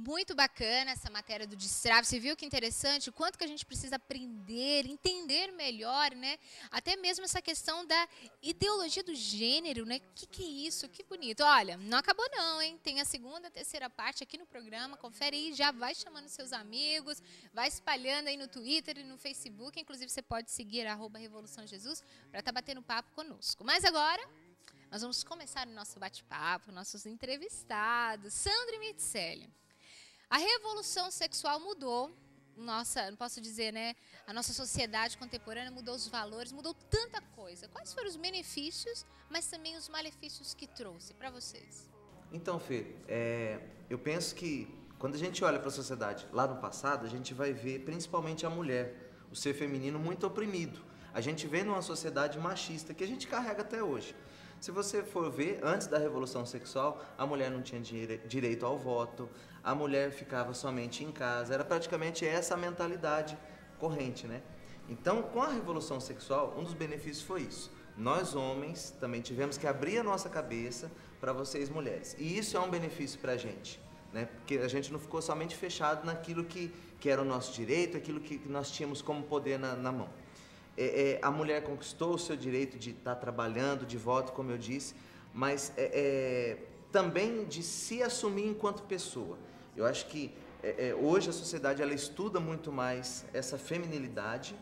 Muito bacana essa matéria do destrave. Você viu que interessante? O quanto que a gente precisa aprender, entender melhor, né? Até mesmo essa questão da ideologia do gênero, né? Que é isso? Que bonito. Olha, não acabou não, hein? Tem a segunda, terceira parte aqui no programa. Confere aí, já vai chamando seus amigos, vai espalhando aí no Twitter e no Facebook. Inclusive, você pode seguir @Revolução Jesus para estar batendo papo conosco. Mas agora, nós vamos começar o nosso bate-papo, nossos entrevistados. Sandro e Miceli. A revolução sexual mudou, não posso dizer, né? A nossa sociedade contemporânea mudou os valores, mudou tanta coisa. Quais foram os benefícios, mas também os malefícios que trouxe para vocês? Então, Fê, eu penso que quando a gente olha para a sociedade lá no passado, a gente vai ver principalmente a mulher, o ser feminino muito oprimido. A gente vê numa sociedade machista que a gente carrega até hoje. Se você for ver, antes da Revolução Sexual, a mulher não tinha direito ao voto, a mulher ficava somente em casa, era praticamente essa a mentalidade corrente, né? Então, com a Revolução Sexual, um dos benefícios foi isso. Nós, homens, também tivemos que abrir a nossa cabeça para vocês, mulheres. E isso é um benefício para a gente, né? Porque a gente não ficou somente fechado naquilo que era o nosso direito, aquilo que nós tínhamos como poder na mão. A mulher conquistou o seu direito de estar trabalhando, de voto, como eu disse, mas também de se assumir enquanto pessoa. Eu acho que hoje a sociedade ela estuda muito mais essa feminilidade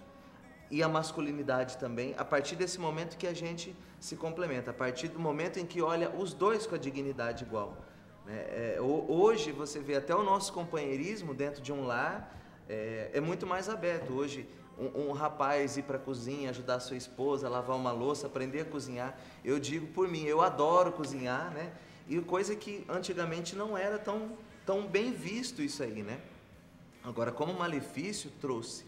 e a masculinidade também, a partir desse momento que a gente se complementa, a partir do momento em que olha os dois com a dignidade igual. Hoje você vê até o nosso companheirismo dentro de um lar é muito mais aberto. Hoje um rapaz ir para a cozinha, ajudar a sua esposa a lavar uma louça, aprender a cozinhar. Eu digo por mim, eu adoro cozinhar, né? E coisa que antigamente não era tão bem visto isso aí, né? Agora, como malefício, trouxe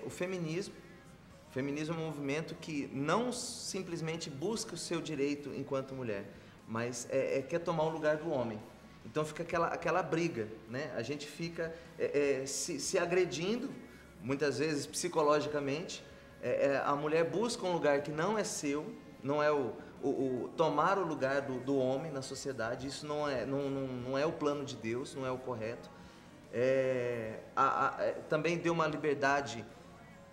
o feminismo. O feminismo é um movimento que não simplesmente busca o seu direito enquanto mulher, mas quer tomar o lugar do homem. Então fica aquela briga, né? A gente fica se agredindo, muitas vezes psicologicamente. A mulher busca um lugar que não é seu, não é tomar o lugar do homem na sociedade. Isso não é o plano de Deus, não é o correto. Também deu uma liberdade,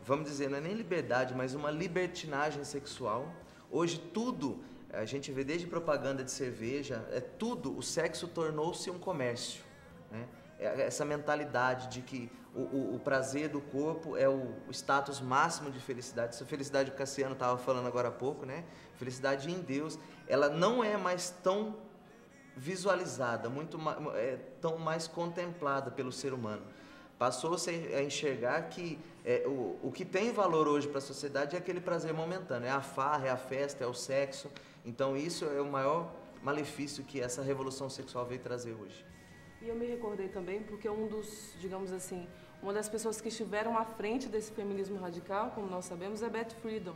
vamos dizer, não é nem liberdade, mas uma libertinagem sexual. Hoje tudo, a gente vê desde propaganda de cerveja, tudo, o sexo tornou-se um comércio, né? Essa mentalidade de que o prazer do corpo é o status máximo de felicidade. Essa felicidade que o Cassiano estava falando agora há pouco, né? Felicidade em Deus, ela não é mais tão visualizada, tão mais contemplada pelo ser humano. Passou-se a enxergar que o que tem valor hoje para a sociedade é aquele prazer momentâneo, é a farra, é a festa, é o sexo. Então isso é o maior malefício que essa revolução sexual veio trazer hoje. E eu me recordei também porque digamos assim, uma das pessoas que estiveram à frente desse feminismo radical, como nós sabemos, é Beth Friedan.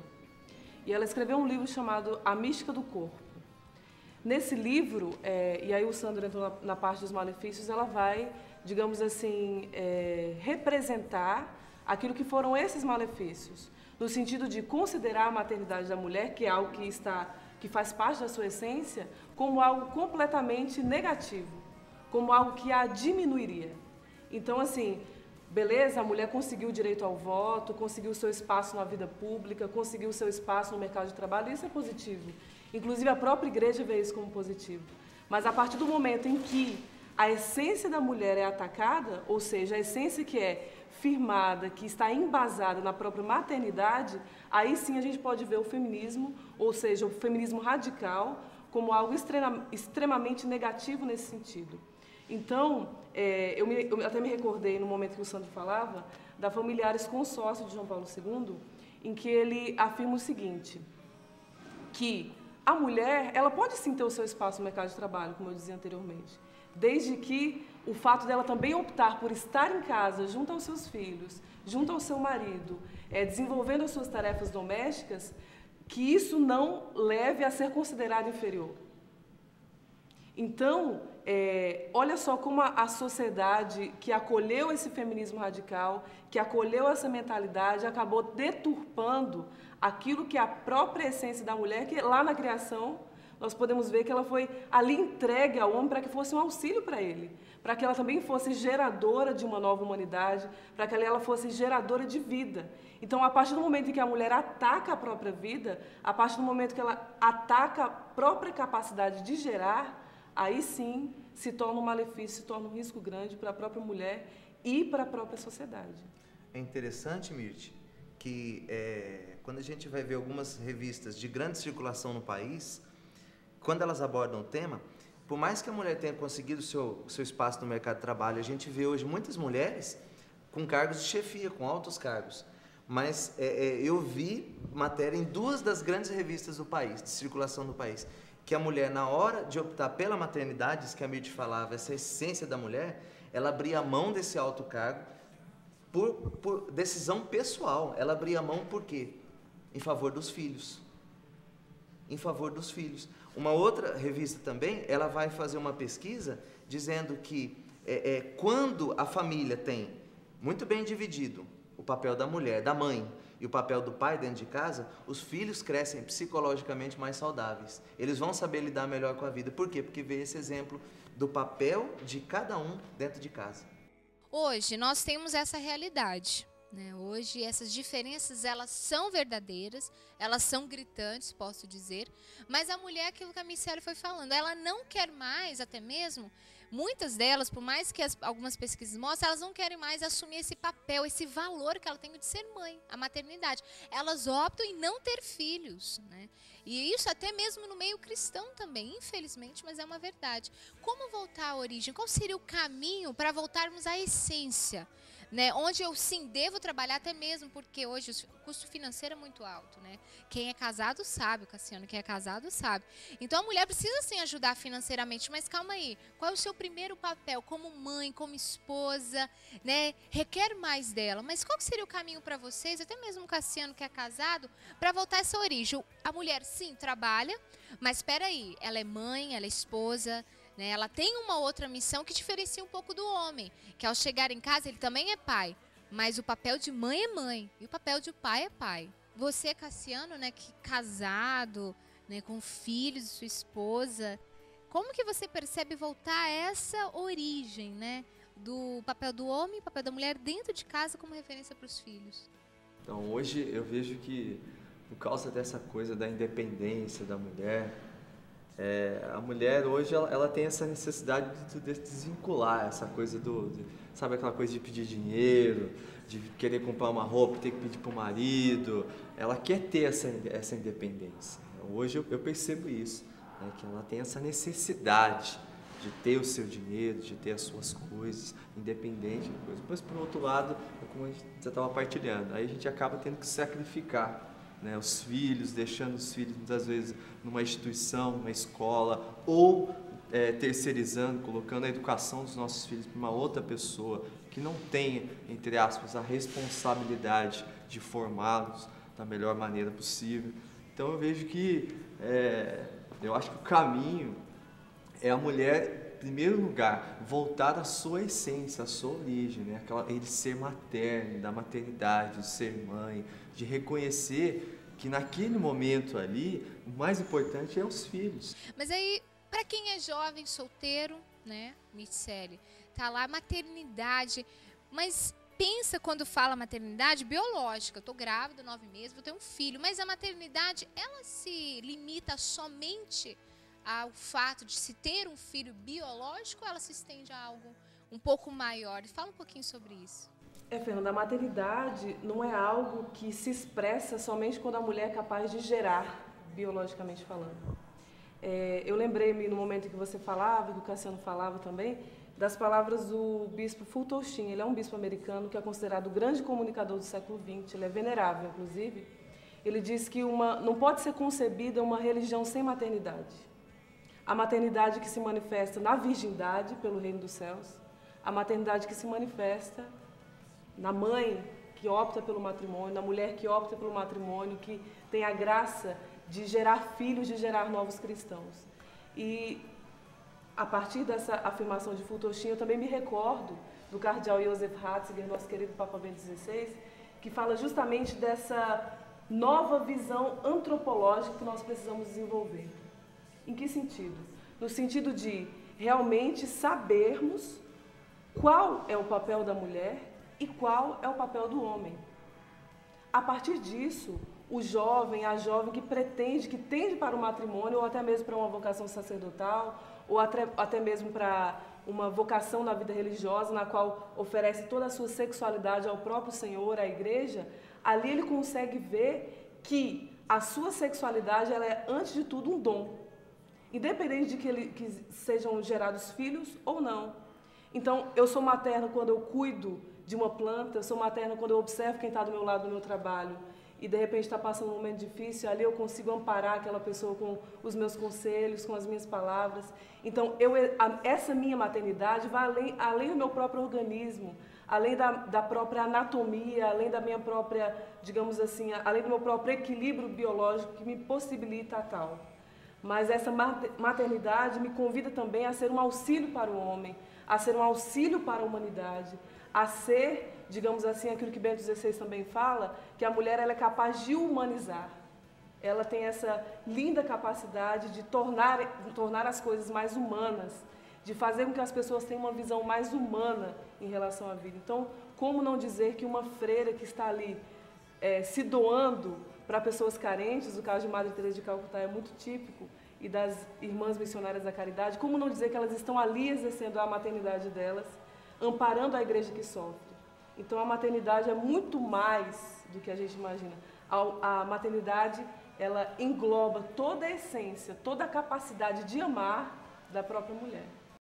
E ela escreveu um livro chamado A Mística do Corpo. Nesse livro, e aí o Sandro entrou na parte dos malefícios, ela vai, digamos assim, representar aquilo que foram esses malefícios, no sentido de considerar a maternidade da mulher, que é algo que faz parte da sua essência, como algo completamente negativo, como algo que a diminuiria. Então, assim, beleza, a mulher conseguiu o direito ao voto, conseguiu o seu espaço na vida pública, conseguiu o seu espaço no mercado de trabalho, isso é positivo. Inclusive, a própria igreja vê isso como positivo. Mas a partir do momento em que a essência da mulher é atacada, ou seja, a essência que é firmada, que está embasada na própria maternidade, aí sim a gente pode ver o feminismo, ou seja, o feminismo radical, como algo extremamente negativo nesse sentido. Então, eu até me recordei, no momento que o Sandro falava, da Familiares Consórcio de João Paulo II, em que ele afirma o seguinte, que a mulher, ela pode sim ter o seu espaço no mercado de trabalho, como eu dizia anteriormente, desde que o fato dela também optar por estar em casa, junto aos seus filhos, junto ao seu marido, desenvolvendo as suas tarefas domésticas, que isso não leve a ser considerado inferior. Então, olha só como a sociedade que acolheu esse feminismo radical, que acolheu essa mentalidade, acabou deturpando aquilo que é a própria essência da mulher, que lá na criação nós podemos ver que ela foi ali entregue ao homem para que fosse um auxílio para ele, para que ela também fosse geradora de uma nova humanidade, para que ela fosse geradora de vida. Então, a partir do momento em que a mulher ataca a própria vida, a partir do momento que ela ataca a própria capacidade de gerar, aí sim se torna um malefício, se torna um risco grande para a própria mulher e para a própria sociedade. É interessante, Mirth, que quando a gente vai ver algumas revistas de grande circulação no país, quando elas abordam o tema, por mais que a mulher tenha conseguido o seu espaço no mercado de trabalho, a gente vê hoje muitas mulheres com cargos de chefia, com altos cargos. Mas eu vi matéria em 2 das grandes revistas do país, de circulação do país, que a mulher, na hora de optar pela maternidade, isso que a Mirth falava, essa essência da mulher, ela abria mão desse alto cargo por decisão pessoal. Ela abria mão por quê? Em favor dos filhos. Em favor dos filhos. Uma outra revista também, ela vai fazer uma pesquisa dizendo que quando a família tem muito bem dividido o papel da mulher, da mãe e o papel do pai dentro de casa, os filhos crescem psicologicamente mais saudáveis. Eles vão saber lidar melhor com a vida. Por quê? Porque vê esse exemplo do papel de cada um dentro de casa. Hoje nós temos essa realidade, né? Hoje essas diferenças, elas são verdadeiras, elas são gritantes, posso dizer, mas a mulher, aquilo que a Miceli foi falando, ela não quer mais, até mesmo, muitas delas, por mais que algumas pesquisas mostrem, elas não querem mais assumir esse papel, esse valor que ela tem de ser mãe, a maternidade. Elas optam em não ter filhos, né? E isso até mesmo no meio cristão também, infelizmente, mas é uma verdade. Como voltar à origem? Qual seria o caminho para voltarmos à essência? Né, onde eu sim devo trabalhar, até mesmo porque hoje o custo financeiro é muito alto, né? Quem é casado sabe, o Cassiano, quem é casado sabe. Então a mulher precisa sim ajudar financeiramente, mas calma aí, qual é o seu primeiro papel como mãe, como esposa, né? Requer mais dela, mas qual seria o caminho para vocês, até mesmo o Cassiano que é casado, para voltar a essa origem? A mulher sim trabalha, mas espera aí, ela é mãe, ela é esposa, né? Ela tem uma outra missão que diferencia um pouco do homem, que ao chegar em casa ele também é pai, mas o papel de mãe é mãe e o papel de pai é pai. Você, Cassiano, né, que casado, né, com filhos, sua esposa, como que você percebe voltar a essa origem, né, do papel do homem e papel da mulher dentro de casa como referência para os filhos? Então, hoje eu vejo que, por causa dessa coisa da independência da mulher, a mulher hoje ela tem essa necessidade de desvincular essa coisa sabe aquela coisa de pedir dinheiro, de querer comprar uma roupa, ter que pedir para o marido. Ela quer ter essa independência. Hoje eu percebo isso, né, que ela tem essa necessidade de ter o seu dinheiro, de ter as suas coisas, independente de coisa. Mas, por outro lado, como a gente já estava partilhando, aí a gente acaba tendo que sacrificar, né, os filhos, deixando os filhos muitas vezes numa instituição, numa escola, ou terceirizando, colocando a educação dos nossos filhos para uma outra pessoa que não tenha, entre aspas, a responsabilidade de formá-los da melhor maneira possível. Então eu vejo que, eu acho que o caminho é a mulher, em primeiro lugar, voltar à sua essência, à sua origem, né? Ele ser materno, da maternidade, de ser mãe, de reconhecer que naquele momento ali, o mais importante é os filhos. Mas aí, para quem é jovem, solteiro, né, Miceli, tá lá, maternidade, mas pensa quando fala maternidade biológica, eu tô grávida, 9 meses, vou ter um filho, mas a maternidade, ela se limita somente ao fato de se ter um filho biológico, ou ela se estende a algo um pouco maior? Fala um pouquinho sobre isso. Fernanda, a maternidade não é algo que se expressa somente quando a mulher é capaz de gerar, biologicamente falando. Eu lembrei-me no momento em que você falava, que o Cassiano falava também, das palavras do bispo Fulton Sheen. Ele é um bispo americano que é considerado o grande comunicador do século XX, ele é venerável, inclusive. Ele diz que não pode ser concebida uma religião sem maternidade. A maternidade que se manifesta na virgindade, pelo reino dos céus, a maternidade que se manifesta na mãe que opta pelo matrimônio, na mulher que opta pelo matrimônio, que tem a graça de gerar filhos, de gerar novos cristãos. E a partir dessa afirmação de Fulton Sheen, eu também me recordo do cardeal Joseph Ratzinger, nosso querido Papa Bento XVI, que fala justamente dessa nova visão antropológica que nós precisamos desenvolver. Em que sentido? No sentido de realmente sabermos qual é o papel da mulher e qual é o papel do homem. A partir disso, o jovem, a jovem que pretende, que tende para o matrimônio, ou até mesmo para uma vocação sacerdotal, ou até mesmo para uma vocação na vida religiosa, na qual oferece toda a sua sexualidade ao próprio Senhor, à igreja, ali ele consegue ver que a sua sexualidade ela é, antes de tudo, um dom. Independente de que sejam gerados filhos ou não. Então, eu sou materna quando eu cuido de uma planta, eu sou materna quando eu observo quem está do meu lado no meu trabalho e, de repente, está passando um momento difícil, ali eu consigo amparar aquela pessoa com os meus conselhos, com as minhas palavras. Então, essa minha maternidade vai além do meu próprio organismo, além da própria anatomia, além da minha própria, digamos assim, além do meu próprio equilíbrio biológico que me possibilita a tal. Mas essa maternidade me convida também a ser um auxílio para o homem, a ser um auxílio para a humanidade, a ser, digamos assim, aquilo que Bento XVI também fala, que a mulher ela é capaz de humanizar. Ela tem essa linda capacidade de tornar as coisas mais humanas, de fazer com que as pessoas tenham uma visão mais humana em relação à vida. Então, como não dizer que uma freira que está ali se doando para pessoas carentes, o caso de Madre Teresa de Calcutá é muito típico, e das Irmãs Missionárias da Caridade, como não dizer que elas estão ali exercendo a maternidade delas, amparando a igreja que sofre. Então, a maternidade é muito mais do que a gente imagina. A maternidade, ela engloba toda a essência, toda a capacidade de amar da própria mulher.